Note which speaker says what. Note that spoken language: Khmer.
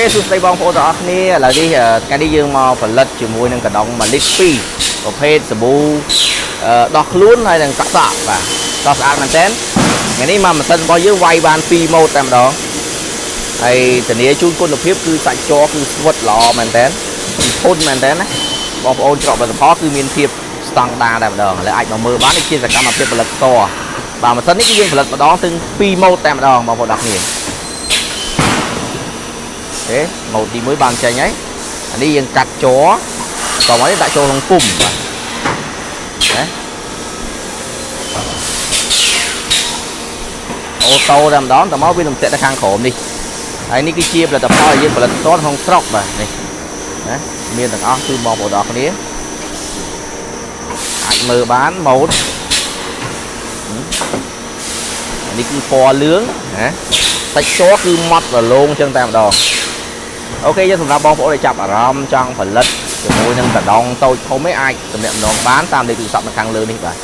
Speaker 1: សួស្តីបងប្អូនទាំងអស់គ្នាឥឡូវនេះថ្ងៃនេះយើងមកផលិតជាមួយនឹងកណ្ដុង1លីត្រ2ប្រភេទសាប៊ូដោះខ្លួនហើយនឹងសក់បាទសក់ស្អាតមែនតើថ្ងៃនេះមកម៉ាស៊ីនរបស់យើងវាយបាន2ម៉ូតតែម្ដងហើយធានាជូនគុណភាពគឺសាច់ជ័រគឺស្វិតល្អមែនតើធន់មែនតើណាបងប្អូនច្រកផលិតផលគឺមានភាពស្តង់ដារតែម្ដងឥឡូវអាចមកមើលបាននេះជាសកម្មភាពផលិតផ្ទាល់បាទម៉ាស៊ីននេះគឺយើងផលិតម្ដងถึง2ម៉ូតតែម្ដងបងប្អូនទាំងគ្នាម៉ូតទី1បានចេញហើយអានេះយើងកាត់ជ័រតោះមកនេះដាក់ចូលក្នុងពុំបាទណាអូតូតែម្ដងតមកវានឹងតាក់ទៅខាងក្រោមនេះហើយនេះគឺជាផលិតផលដែលយើងផលិតផ្ទាល់ក្នុងស្រុកបាទនេះណាមានទាំងអស់គឺបងប្អូនទាំងគ្នាអាចមើលបានម៉ូតនេះគឺពណ៌លឿងណាសាច់ជ័រគឺម៉ត់រលោងចឹងតែម្ដងអូខេយើងសម្រាប់បងប្អូនដែលចាប់អារម្មណ៍ចង់ផលិតជាមួយនឹងកណ្ដុងតូចធំឯងអាចទំនាក់ទំនងបានតាមលេខទូរស័ព្ទនៅខាងលើនេះបាទ